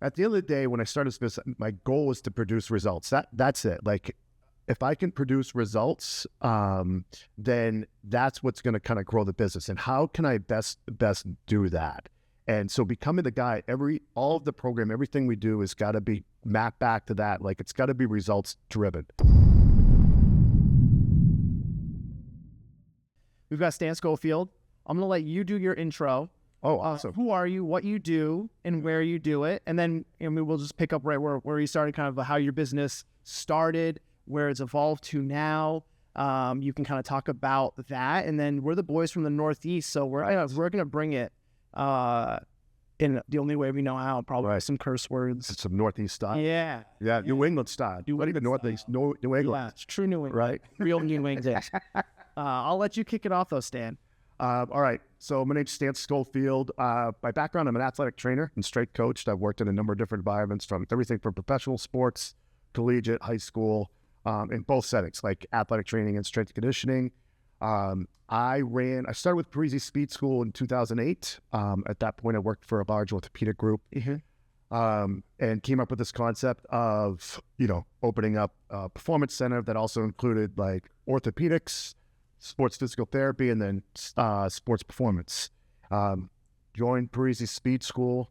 at the end of the day, when I started this business, my goal was to produce results. That's it. Like, if I can produce results, then that's what's going to kind of grow the business. And how can I best do that? And so becoming the guy, all of the program, everything we do has got to be mapped back to that. Like, it's got to be results driven. We've got Stan Skolfield. I'm going to let you do your intro. Oh, awesome. Who are you, what you do, and where you do it. And then we'll just pick up right where you started, kind of how your business started, where it's evolved to now. You can kind of talk about that. And then we're the boys from the Northeast, so we're going to bring it in the only way we know how, probably some curse words. It's some Northeast style. Yeah. New England style. Not even Northeast, New England. Yeah, it's true New England. Right? Real New England. I'll let you kick it off, though, Stan. All right. So my name's Stan Skolfield. By background, I'm an athletic trainer and strength coach. I've worked in a number of different environments, from everything from professional sports, collegiate, high school, in both settings, like athletic training and strength conditioning. I started with Parisi Speed School in 2008. At that point, I worked for a large orthopedic group, and came up with this concept of, opening up a performance center that also included like orthopedics, sports physical therapy, and then sports performance. Joined Parisi Speed School,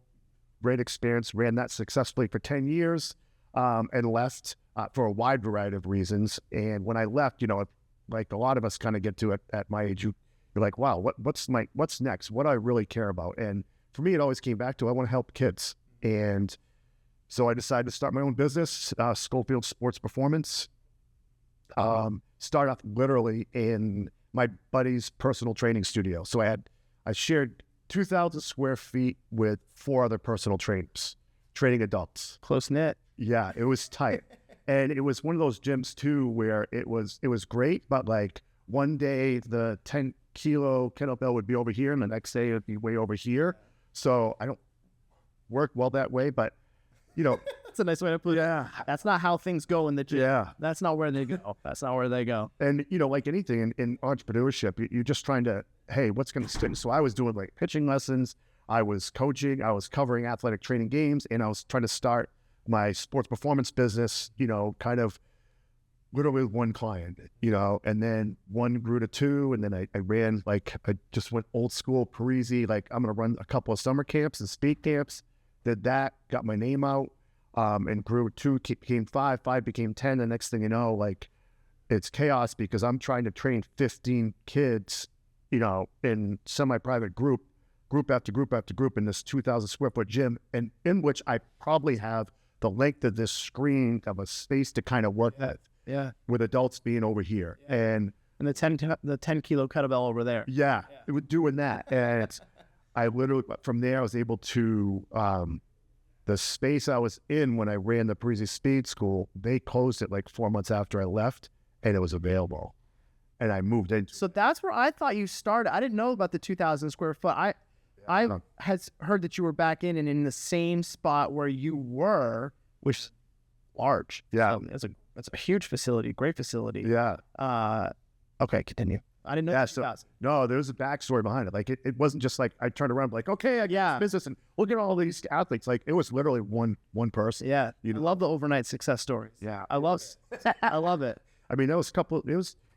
great experience, ran that successfully for 10 years, and left for a wide variety of reasons. And when I left, like a lot of us kind of get to it at my age, you're like, wow, what's next? What do I really care about? And for me, it always came back to, I want to help kids. And so I decided to start my own business, Skolfield Sports Performance. Start off literally in my buddy's personal training studio. So I shared 2,000 square feet with 4 other personal trainers, training adults. Close knit. Yeah, it was tight. And it was one of those gyms too, where it was great, but like one day the 10 kilo kettlebell would be over here and the next day it would be way over here. So I don't work well that way, but That's a nice way to put it. Yeah. That's not how things go in the gym. Yeah. That's not where they go. That's not where they go. And, like anything in entrepreneurship, you're just trying to, hey, what's going to stick? So I was doing like pitching lessons. I was coaching. I was covering athletic training games. And I was trying to start my sports performance business, kind of literally with one client, and then one grew to 2. And then I ran, I just went old school Parisi, like I'm going to run a couple of summer camps and speed camps. Did that, got my name out, and grew 2, became 5, 5 became 10. The next thing you know, it's chaos because I'm trying to train 15 kids, in semi-private group after group after group in this 2,000 square foot gym, and in which I probably have the length of this screen of a space to kind of work with adults being over here. Yeah. And the 10 kilo kettlebell over there. Yeah, it was doing that. And I literally, from there, I was able to, the space I was in when I ran the Parisi Speed School, they closed it like 4 months after I left, and it was available. And I moved into. So that's where I thought you started. I didn't know about the 2,000 square foot. I had heard that you were back in the same spot where you were, which is large. Yeah. So it's a huge facility, great facility. Yeah. Okay, continue. I didn't know. Yeah, no, there's a backstory behind it. Like it wasn't just like I turned around like, okay, I got business and look at all these athletes. Like it was literally one person. Yeah, I love the overnight success stories. Yeah, I love it. I mean,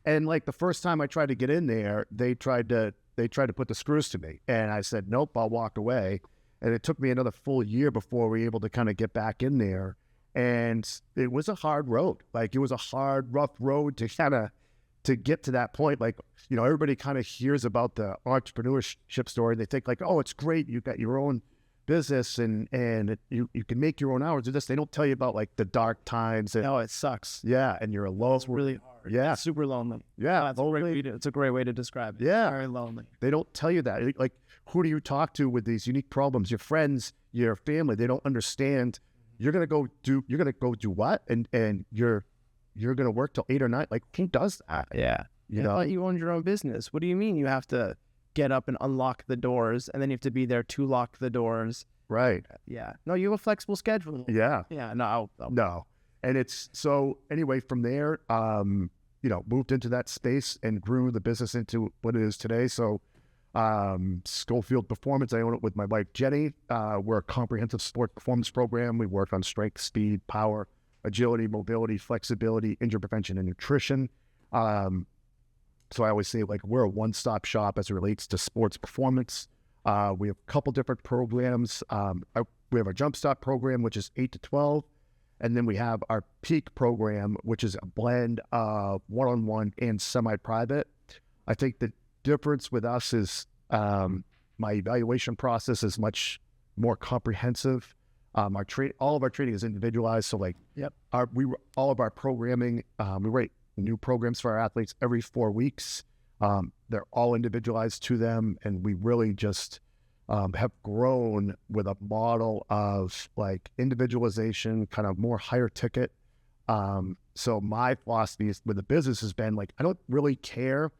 and like the first time I tried to get in there, they tried to put the screws to me, and I said nope, I'll walk away. And it took me another full year before we were able to kind of get back in there, and it was a hard road. Like it was a hard, rough road to get to that point. Like, everybody kind of hears about the entrepreneurship story. They think like, oh, it's great. You got your own business and you can make your own hours of this. They don't tell you about like the dark times. No, it sucks. Yeah. And you're alone. It's really hard. Yeah. It's super lonely. Yeah. It's a great way to describe it. Yeah. Very lonely. They don't tell you that. Like, who do you talk to with these unique problems? Your friends, your family, they don't understand. You're going to go do what? And you're going to work till 8 or 9. Like, who does that? Yeah. You own your own business. What do you mean you have to get up and unlock the doors and then you have to be there to lock the doors? Right. Yeah. No, you have a flexible schedule. Yeah. Yeah. No. No. And it's so anyway, from there, moved into that space and grew the business into what it is today. So Skolfield Performance, I own it with my wife, Jenny. We're a comprehensive sport performance program. We work on strength, speed, power, agility, mobility, flexibility, injury prevention, and nutrition. So I always say, like, we're a one-stop shop as it relates to sports performance. We have a couple different programs. We have our Jumpstart program, which is 8 to 12. And then we have our Peak program, which is a blend of one-on-one and semi-private. I think the difference with us is my evaluation process is much more comprehensive. All of our training is individualized. So, like, all of our programming, we write new programs for our athletes every 4 weeks. They're all individualized to them, and we really just have grown with a model of, like, individualization, kind of more higher ticket. So my philosophy with the business has been, like, I don't really care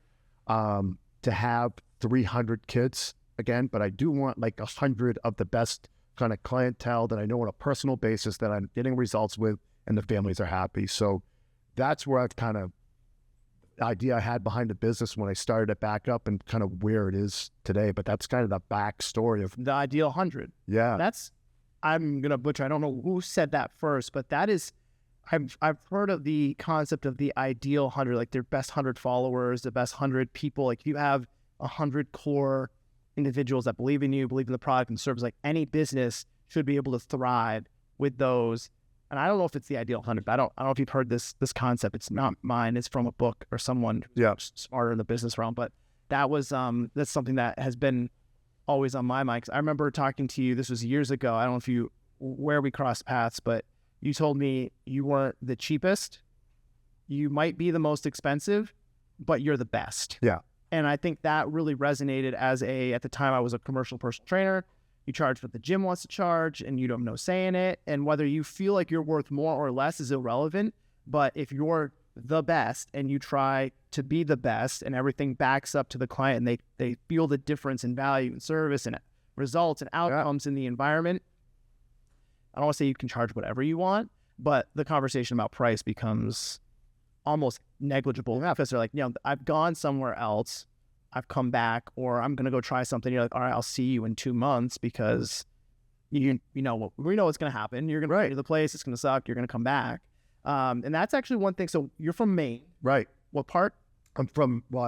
to have 300 kids again, but I do want, like, 100 of the best kind of clientele that I know on a personal basis that I'm getting results with, and the families are happy. So that's where I've kind of idea I had behind the business when I started it back up and kind of where it is today. But that's kind of the backstory of the ideal 100. Yeah. I'm going to butcher. I don't know who said that first, but that is, I've heard of the concept of the ideal 100, like their best 100 followers, the best 100 people. Like, if you have 100 core individuals that believe in you, believe in the product and service, like, any business should be able to thrive with those. And I don't know if it's the ideal 100, but I don't know if you've heard this concept. It's not mine. It's from a book or someone smarter in the business realm. But that was that's something that has been always on my mind. 'Cause I remember talking to you, this was years ago. I don't know where we crossed paths, but you told me you weren't the cheapest. You might be the most expensive, but you're the best. Yeah. And I think that really resonated at the time I was a commercial personal trainer. You charge what the gym wants to charge, and you don't have no say in it. And whether you feel like you're worth more or less is irrelevant. But if you're the best and you try to be the best, and everything backs up to the client, and they feel the difference in value and service and results and outcomes in the environment, I don't want to say you can charge whatever you want, but the conversation about price becomes almost negligible. Because they're like, I've gone somewhere else, I've come back, or I'm going to go try something. You're like, all right, I'll see you in 2 months, because we know what's going to happen. You're going to go to the place. It's going to suck. You're going to come back. And that's actually one thing. So you're from Maine. Right. What part? I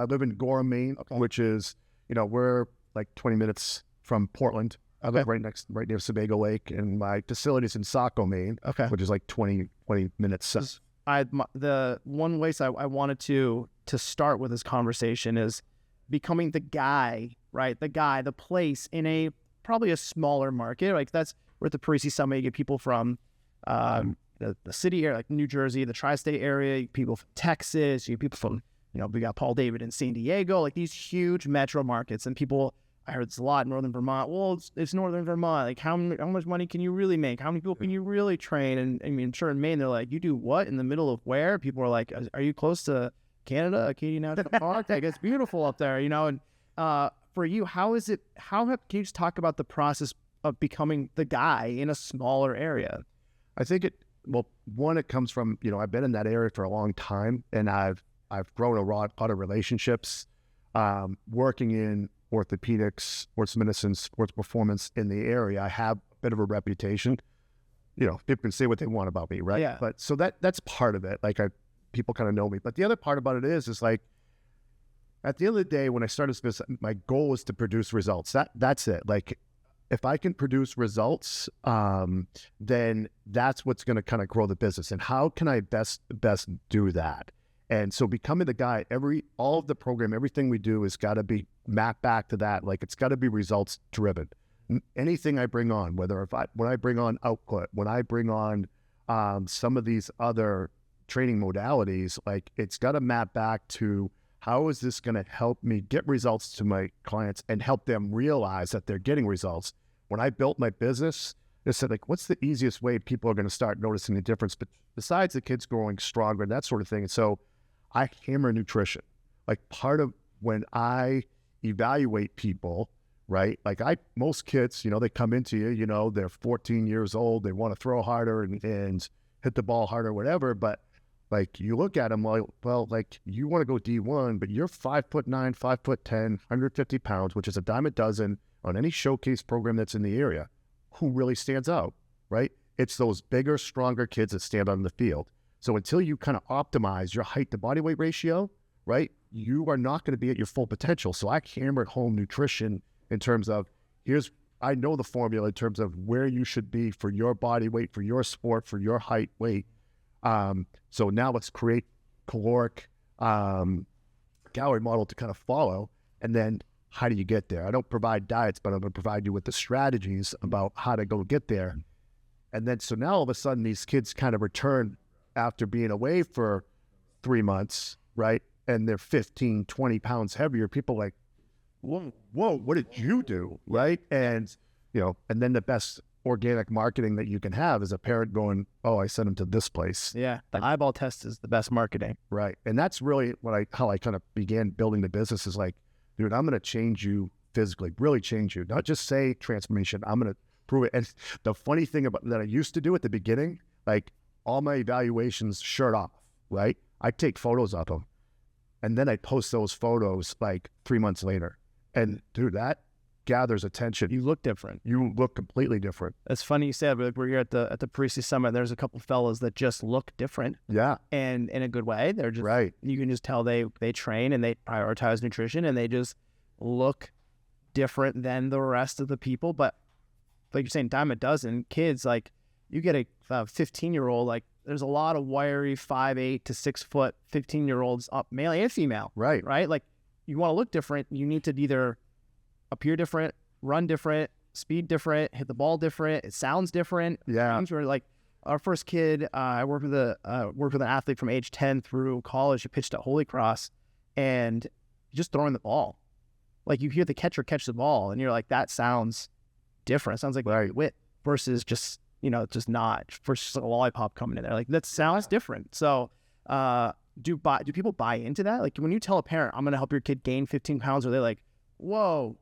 live in Gorham, Maine, which is, we're like 20 minutes from Portland. I live right near Sebago Lake, and my facility's in Saco, Maine, which is like 20 minutes south. The one way I wanted to start with this conversation is becoming the guy, right? The place in probably a smaller market. Like, we're at the Parisi Summit. You get people from the city area, like New Jersey, the tri-state area, you get people from Texas, you get people from, we got Paul David in San Diego, like these huge metro markets. And people, I heard this a lot in Northern Vermont. Well, it's Northern Vermont. Like, how much money can you really make? How many people can you really train? And I mean, sure, in Maine, they're like, you do what in the middle of where? People are like, are you close to Canada, Acadia National Park? Like, it's beautiful up there, And for you, can you just talk about the process of becoming the guy in a smaller area? I think it comes from, I've been in that area for a long time, and I've grown a lot of relationships, working in orthopedics, sports medicine, sports performance in the area. I have a bit of a reputation. People can say what they want about me, right? Yeah. But so that's part of it. Like, people kind of know me. But the other part about it is like, at the end of the day, when I started this business, my goal was to produce results. That's it. Like, if I can produce results, then that's what's going to kind of grow the business. And how can I best do that? And so becoming the guy, all of the program, everything we do has got to be mapped back to that. Like, it's got to be results driven. Anything I bring on, when I bring on output, when I bring on some of these other training modalities, like, it's got to map back to, how is this going to help me get results to my clients and help them realize that they're getting results? When I built my business, I said, like, what's the easiest way people are going to start noticing the difference? But besides the kids growing stronger and that sort of thing. And so I hammer nutrition. Like, part of when I evaluate people, right? Like, most kids, they come into you, they're 14 years old. They want to throw harder and hit the ball harder, whatever. But like you look at them well, like you want to go D1, but you're 5'9", 5'10", 150 pounds, which is a dime a dozen on any showcase program that's in the area. Who really stands out, right? It's those bigger, stronger kids that stand on the field. So until you kind of optimize your height to body weight ratio, right, you are not going to be at your full potential. So I hammered home nutrition in terms of I know the formula in terms of where you should be for your body weight, for your sport, for your height, weight. So now let's create caloric calorie model to kind of follow. And then how do you get there? I don't provide diets, but I'm going to provide you with the strategies about how to go get there. And then, so now all of a sudden these kids kind of return after being away for 3 months, right? And they're 15, 20 pounds heavier. People like, whoa, what did you do? Right. And, and then the best organic marketing that you can have is a parent going, oh, I sent him to this place. Yeah. The eyeball test is the best marketing. Right. And that's really how I kind of began building the business is like, dude, I'm going to change you physically, really change you. Not just say transformation. I'm going to prove it. And the funny thing about that I used to do at the beginning, like all my evaluations shirt off, right? I take photos of them and then I post those photos like 3 months later. And dude, that gathers attention. You look different. You look completely different. It's funny you said, we're here at the Parisi Summit. There's a couple fellas that just look different. Yeah. And in a good way. They're just, right. You can just tell they train and they prioritize nutrition and they just look different than the rest of the people. But like you're saying, dime a dozen kids, like you get a 15-year-old, like there's a lot of wiry 5'8" to 6 foot 15-year-olds up, male and female. Right. Right. Like you want to look different. You need to either appear different, run different, speed different, hit the ball different. It sounds different. Yeah. Things were like our first kid. I worked with an athlete from age 10 through college. He pitched at Holy Cross, and just throwing the ball. Like you hear the catcher catch the ball, and you're like, that sounds different. It sounds like right. wit versus just just not versus just like a lollipop coming in there. Like that sounds different. So do people buy into that? Like when you tell a parent, I'm going to help your kid gain 15 pounds, are they like, whoa?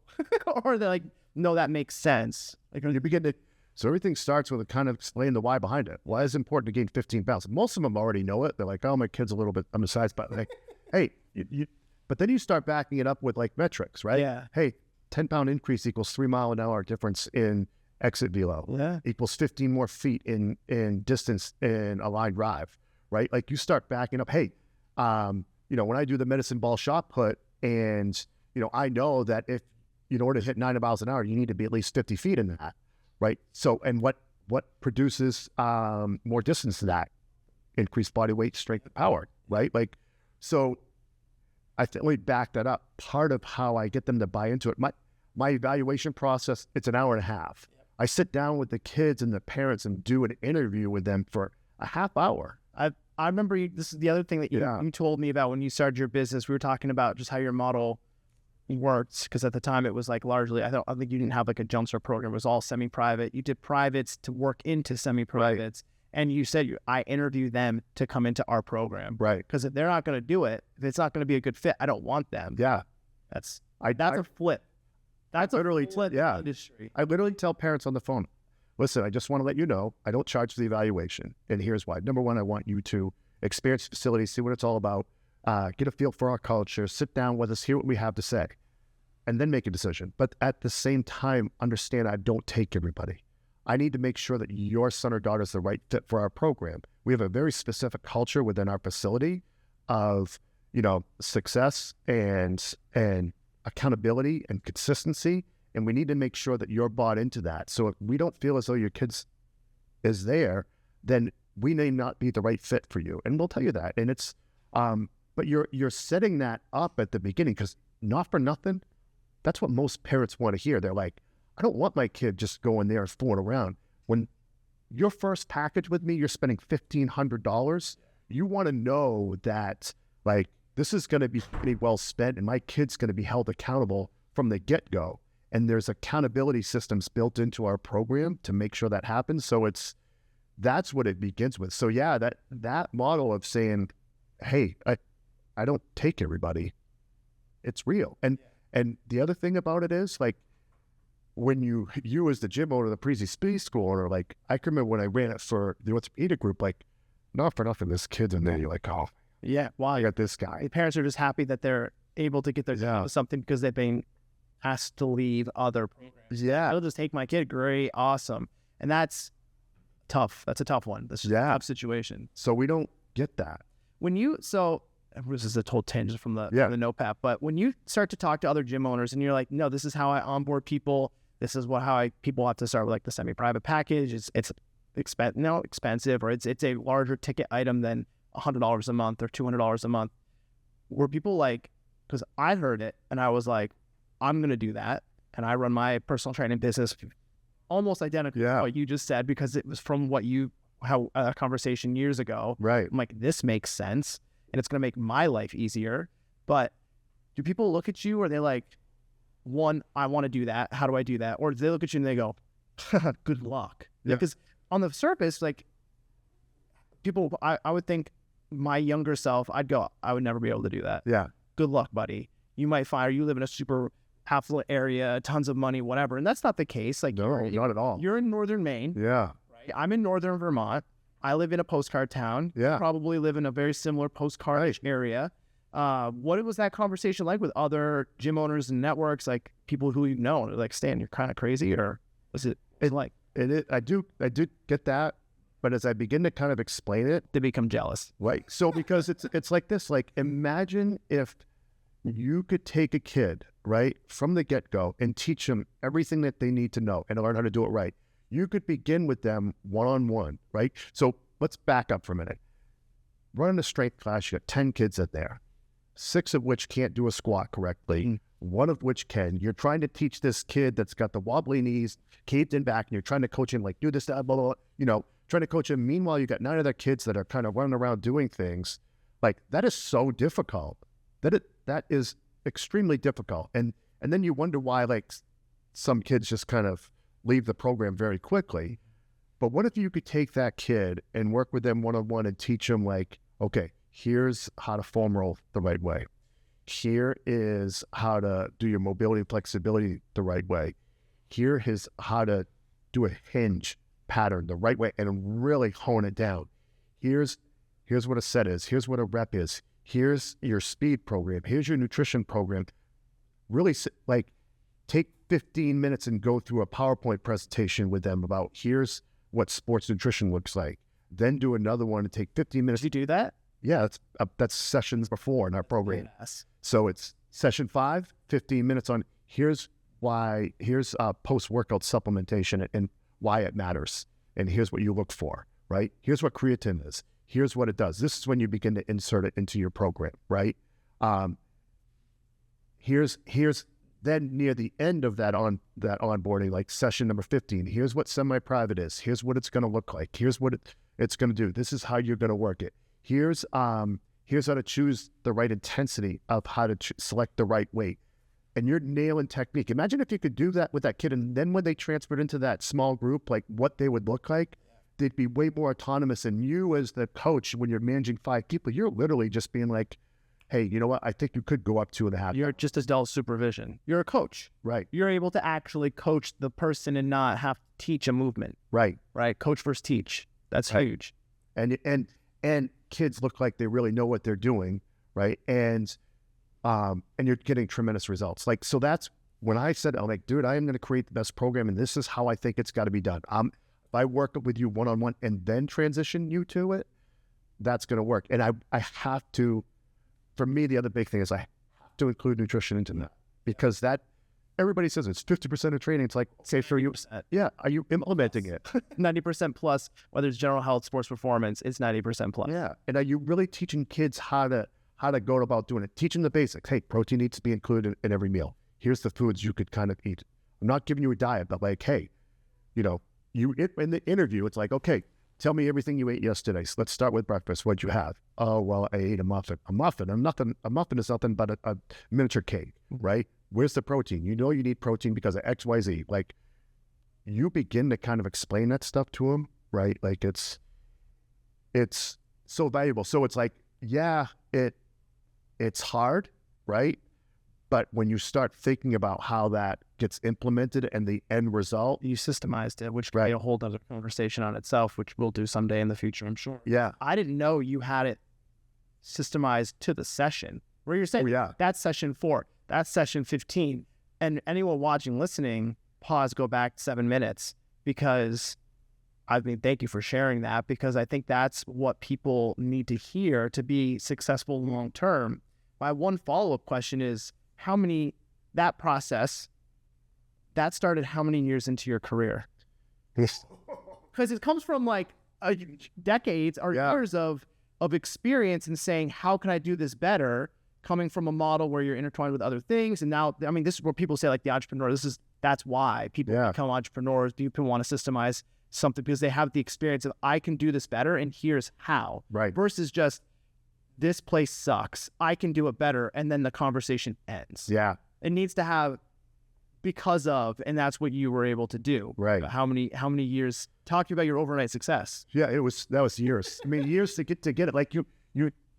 Or they're like, no, that makes sense. Like you begin to, so everything starts with a kind of explain the why behind it. Why is it important to gain 15 pounds? Most of them already know it. They're like, oh, my kid's a little bit undersized, but like, hey, but then you start backing it up with like metrics, right? Yeah. Hey, 10-pound increase equals 3 mile an hour difference in exit velo. Yeah. Equals 15 more feet in distance in a line drive, right? Like you start backing up. Hey, when I do the medicine ball shot put, and I know that if in order to hit 90 miles an hour, you need to be at least 50 feet in that, right? So, and what produces more distance than that? Increased body weight, strength, and power, right? Like, so I think we back that up. Part of how I get them to buy into it, my evaluation process, it's an hour and a half. Yep. I sit down with the kids and the parents and do an interview with them for a half hour. I remember this is the other thing that you told me about when you started your business. We were talking about just how your model worked, because at the time it was like largely, I think you didn't have like a jumpstart program. It was all semi-private. You did privates to work into semi-privates. Right. And you said I interview them to come into our program. Right. Because if they're not going to do it, if it's not going to be a good fit, I don't want them. Yeah. That's a flip. That's literally a flip industry. I literally tell parents on the phone, listen, I just want to let you know, I don't charge for the evaluation. And here's why. Number one, I want you to experience the facility, see what it's all about, get a feel for our culture, sit down with us, hear what we have to say, and then make a decision. But at the same time, understand I don't take everybody. I need to make sure that your son or daughter is the right fit for our program. We have a very specific culture within our facility of, success and accountability and consistency. And we need to make sure that you're bought into that. So if we don't feel as though your kids is there, then we may not be the right fit for you. And we'll tell you that. And it's, but you're setting that up at the beginning, because not for nothing, that's what most parents want to hear. They're like, I don't want my kid just going there and fooling around. When your first package with me, you're spending $1,500. You want to know that like, this is going to be pretty well spent, and my kid's going to be held accountable from the get-go. And there's accountability systems built into our program to make sure that happens. So that's what it begins with. So yeah, that model of saying, hey, I don't take everybody, it's real. And the other thing about it is, like, when you as the gym owner, the Parisi School owner, like, I can remember when I ran it for the orthopedic group, like, not for nothing, this kid's in there. You're like, oh, Yeah. Wow. I got this guy. The parents are just happy that they're able to get their kid Yeah. to something because they've been asked to leave other programs. Yeah. I'll just take my kid. Great. Awesome. And that's tough. That's a tough one. This is a Yeah. tough situation. So we don't get that. When you, so this is a total tangent from the NOPAP, but when you start to talk to other gym owners and you're like, no, this is how I onboard people. This is people have to start with like the semi-private package. It's expensive, or it's a larger ticket item than $100 a month or $200 a month. Were people like, because I heard it and I was like, I'm going to do that. And I run my personal training business almost identical to what you just said, because it was from how a conversation years ago. Right. I'm like, this makes sense and it's going to make my life easier. But do people look at you, or are they like, one, I want to do that. How do I do that? Or do they look at you and they go, good luck? Yeah. Because on the surface, like people, I would think my younger self, I'd go, I would never be able to do that. Yeah. Good luck, buddy. You might find you live in a super affluent area, tons of money, whatever. And that's not the case. Like, No, not at all. You're in northern Maine. Yeah. Right? I'm in northern Vermont. I live in a postcard town. Yeah. You probably live in a very similar postcard area. What was that conversation like with other gym owners and networks, like people who you know? Like, Stan, you're kind of crazy, or was it like? I do get that, but as I begin to kind of explain it, They become jealous. right? So because it's like this, like imagine if you could take a kid right from the get-go and teach them everything that they need to know and learn how to do it right. You could begin with them one-on-one, right? So let's back up for a minute. Running a strength class, you got 10 kids in there, 6 of which can't do a squat correctly, 1 of which can. You're trying to teach this kid that's got the wobbly knees, caved in back, and you're trying to coach him like, do this, blah, blah, blah, trying to coach him. Meanwhile, you got 9 other kids that are kind of running around doing things. Like, that is so difficult. That is extremely difficult. And then you wonder why, like, some kids just kind of leave the program very quickly. But what if you could take that kid and work with them one-on-one and teach them, like, okay, here's how to foam roll the right way. Here is how to do your mobility and flexibility the right way. Here is how to do a hinge pattern the right way and really hone it down. Here's what a set is. Here's what a rep is. Here's your speed program. Here's your nutrition program. Really, like, take 15 minutes and go through a PowerPoint presentation with them about here's what sports nutrition looks like. Then do another one and take 15 minutes. Did you do that? Yeah, that's sessions before in our program. Yes. So it's session 5, 15 minutes on here's post-workout supplementation and why it matters. And here's what you look for, right? Here's what creatine is. Here's what it does. This is when you begin to insert it into your program, right? Here's then near the end of that onboarding, like session number 15, here's what semi-private is. Here's what it's going to look like. Here's what it's going to do. This is how you're going to work it. Here's how to choose the right intensity of how to select the right weight. And you're nailing technique. Imagine if you could do that with that kid, and then when they transferred into that small group, like what they would look like, they'd be way more autonomous. And you as the coach, when you're managing 5 people, you're literally just being like, hey, you know what? I think you could go up 2.5. You're just as dull And you're a coach. Right. You're able to actually coach the person and not have to teach a movement. Right. Right. Coach versus teach. That's huge. And kids look like they really know what they're doing. Right. And you're getting tremendous results. Like, so that's when I said, I'm like, dude, I am going to create the best program, and this is how I think it's got to be done. If I work with you one-on-one and then transition you to it, that's going to work. And I have to, for me, the other big thing is I have to include nutrition into that, because that, everybody says it's 50% of training. It's like, say for you, yeah, are you implementing it? 90% plus, whether it's general health, sports performance, it's 90% plus. Yeah. And are you really teaching kids how to go about doing it? Teaching the basics. Hey, protein needs to be included in every meal. Here's the foods you could kind of eat. I'm not giving you a diet, but like, hey, in the interview, it's like, okay, tell me everything you ate yesterday. So let's start with breakfast. What'd you have? Oh, well, I ate a muffin. A muffin is nothing but a miniature cake, right? Where's the protein? You know you need protein because of X, Y, Z. Like, you begin to kind of explain that stuff to them, right? Like, it's so valuable. So it's like, yeah, it's hard, right? But when you start thinking about how that gets implemented and the end result. You systemized it, which could be a whole other conversation on itself, which we'll do someday in the future, I'm sure. Yeah. I didn't know you had it systemized to the session where you're saying, that's session 4, that's session 15. And anyone watching, listening, pause, go back 7 minutes, because I mean, thank you for sharing that, because I think that's what people need to hear to be successful long term. My one follow-up question is, that process, that started how many years into your career? Because it comes from like decades or years of experience and saying, how can I do this better? Coming from a model where you're intertwined with other things. And now, I mean, this is where people say, like, the entrepreneur, that's why people become entrepreneurs. People want to systemize something because they have the experience of, I can do this better and here's how. Right. Versus just, this place sucks, I can do it better, and then the conversation ends. Yeah. It needs to have because of, and that's what you were able to do. Right. How many years? Talking about your overnight success. Yeah, that was years. I mean, years to get it. Like you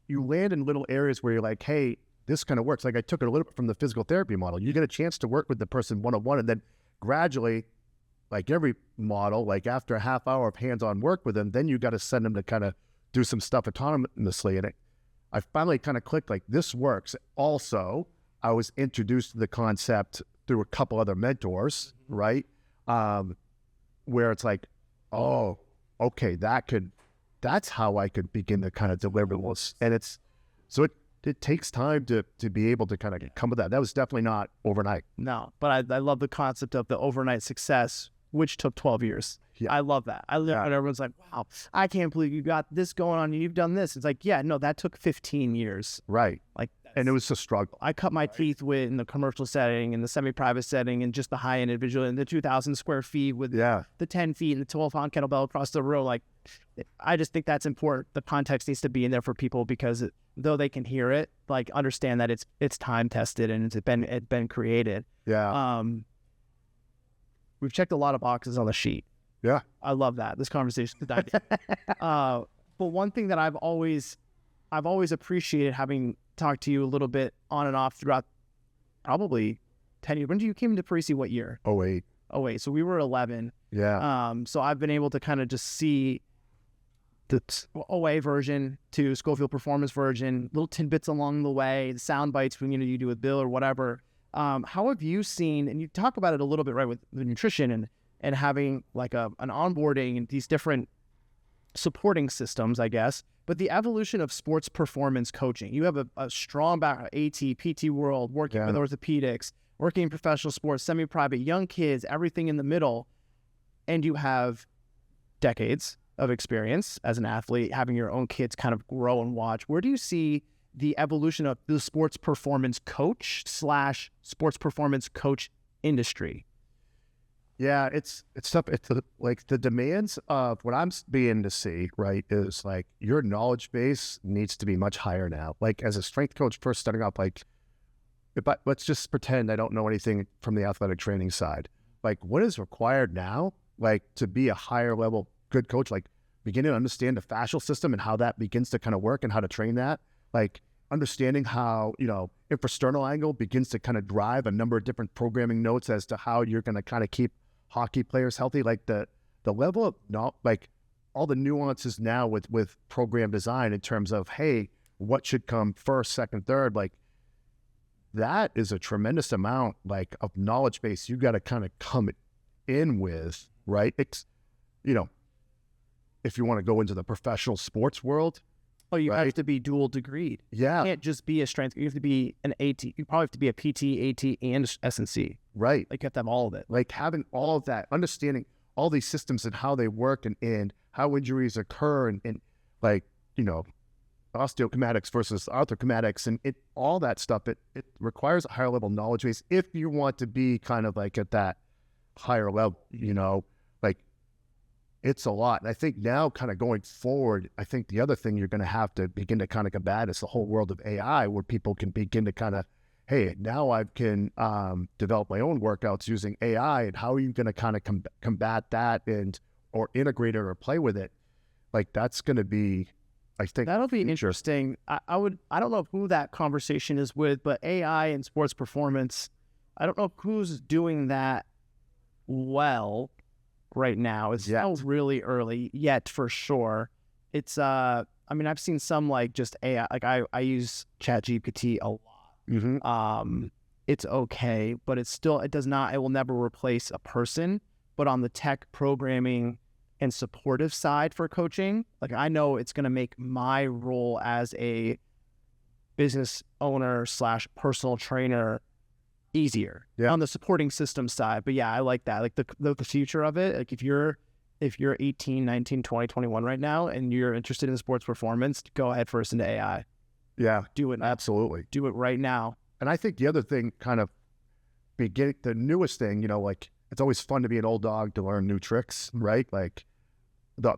land in little areas where you're like, hey, this kind of works. Like I took it a little bit from the physical therapy model. You get a chance to work with the person one-on-one, and then gradually, like every model, like after a half hour of hands-on work with them, then you got to send them to kind of do some stuff autonomously. And I finally kind of clicked, like, this works. Also, I was introduced to the concept through a couple other mentors, right? Where it's like, oh, okay, that's how I could begin to kind of deliver this. And it takes time to be able to kind of come with that. That was definitely not overnight. No, but I love the concept of the overnight success, which took 12 years. Yeah. I love that. And everyone's like, wow, I can't believe you got this going on. You've done this. It's like, yeah, no, that took 15 years. Right. Like, and it was a struggle. I cut my teeth with in the commercial setting and the semi-private setting and just the high-end individual and the 2,000 square feet with the 10 feet and the 12-pound kettlebell across the row. Like, I just think that's important. The context needs to be in there for people because though they can hear it, like, understand that it's time tested and it's been created. Yeah. We've checked a lot of boxes on the sheet. Yeah. I love that. This conversation is dynamic. But one thing that I've always appreciated, having talked to you a little bit on and off throughout probably 10 years. When did you came into Parisi? What year? 08. So we were 11. Yeah. So I've been able to kind of just see the OA version to Skolfield Performance version, little tidbits along the way, the sound bites when you do with Bill or whatever. How have you seen, and you talk about it a little bit, right, with the nutrition and having like an onboarding and these different supporting systems, I guess, but the evolution of sports performance coaching. You have a strong background, AT, PT world, working with orthopedics, working in professional sports, semi-private, young kids, everything in the middle, and you have decades of experience as an athlete, having your own kids kind of grow and watch. Where do you see the evolution of the sports performance coach / sports performance coach industry? Yeah, it's tough. It's like the demands of what I'm beginning to see, right, is like your knowledge base needs to be much higher now. Like as a strength coach first starting off, like let's just pretend I don't know anything from the athletic training side. Like what is required now, like to be a higher level good coach, like beginning to understand the fascial system and how that begins to kind of work and how to train that, like understanding how, infrasternal angle begins to kind of drive a number of different programming notes as to how you're going to kind of keep hockey players healthy, like the level of like all the nuances now with program design in terms of, hey, what should come first, second, third, like that is a tremendous amount like of knowledge base you got to kind of come in with, right? It's, if you want to go into the professional sports world. Oh, you have to be dual degreed. Yeah. You can't just be a strength. You have to be an AT. You probably have to be a PT, AT, and S&C. Right. Like you have to have all of it. Like having all of that, understanding all these systems and how they work and how injuries occur and like, osteocomatics versus arthrochomatics and all that stuff. It requires a higher level knowledge base if you want to be kind of like at that higher level, like it's a lot. And I think now kind of going forward, I think the other thing you're going to have to begin to kind of combat is the whole world of AI where people can begin to kind of, hey, now I can develop my own workouts using AI, and how are you going to kind of combat that or integrate it or play with it? Like that's going to be, I think that'll be interesting. I don't know who that conversation is with, but AI and sports performance I don't know who's doing that well right now. It's still really early yet for sure. It's I mean, I've seen some like just AI, like I use ChatGPT a lot. It's okay, but it will never replace a person. But on the tech programming and supportive side for coaching, like I know it's going to make my role as a business owner / personal trainer easier on the supporting system side. But yeah, I like that. Like the future of it, like if you're 18, 19, 20, 21 right now and you're interested in sports performance, go ahead first into AI. Yeah. Do it now. Absolutely. Do it right now. And I think the other thing the newest thing, like it's always fun to be an old dog to learn new tricks, right? Like the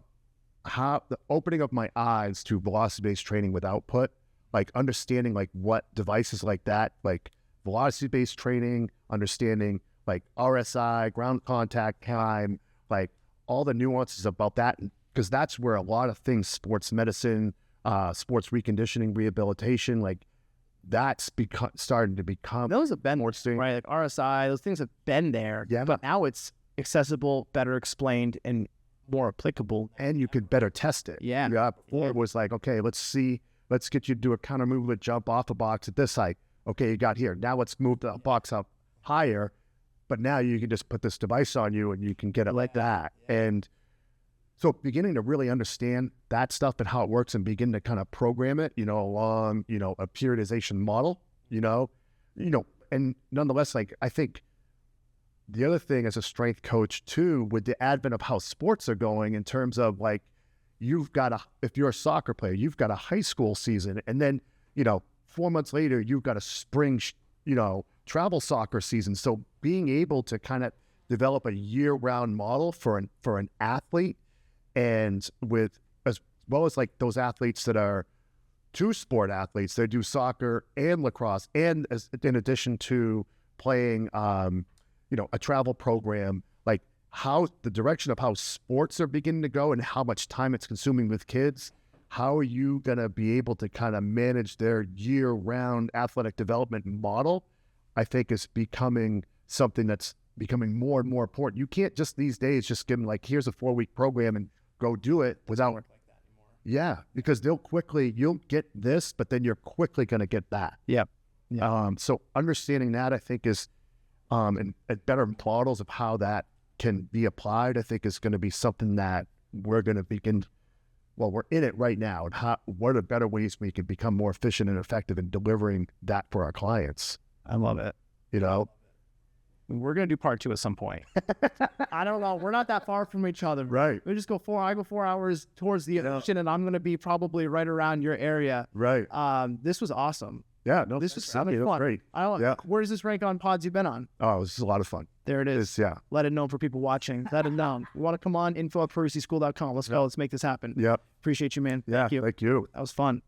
opening of my eyes to velocity-based training with output, like understanding like what devices like that, like velocity-based training, understanding like RSI, ground contact time, like all the nuances about that, because that's where a lot of things, sports medicine, sports reconditioning, rehabilitation, like that's starting to become. Those have been more right, like RSI, those things have been there, but now it's accessible, better explained, and more applicable. And you could better test it. Yeah. Before it was like, okay, let's get you to do a counter movement jump off the box at this height. Okay, you got here. Now let's move the box up higher, but now you can just put this device on you and you can get it like that. And so beginning to really understand that stuff and how it works and begin to kind of program it, along, a periodization model, and nonetheless, like I think the other thing as a strength coach too, with the advent of how sports are going in terms of like, if you're a soccer player, you've got a high school season and then, 4 months later, you've got a spring, travel soccer season. So being able to kind of develop a year-round model for an athlete, and with as well as like those athletes that are two-sport athletes, they do soccer and lacrosse, and in addition to playing, a travel program, like how the direction of how sports are beginning to go and how much time it's consuming with kids. How are you going to be able to kind of manage their year-round athletic development model? I think is becoming something that's becoming more and more important. You can't just these days just give them like, here's a 4-week program and go do it without. Like that anymore. Yeah, because you'll get this, but then you're quickly going to get that. Yeah. So understanding that, I think is, and better models of how that can be applied, I think is going to be something that we're going to begin. Well, we're in it right now. And what are better ways we can become more efficient and effective in delivering that for our clients? I love it. We're going to do part 2 at some point. I don't know. We're not that far from each other. Right. We just I go 4 hours towards the ocean, and I'm going to be probably right around your area. Right. This was awesome. Yeah. No, this was so fun. Great. Where does this rank on pods you've been on? Oh, this is a lot of fun. There it is. Yeah. Let it know for people watching. Let it know. You want to come on, info@parisischool.com. Let's go. Let's make this happen. Yep. Appreciate you, man. Yeah. Thank you. Thank you. That was fun.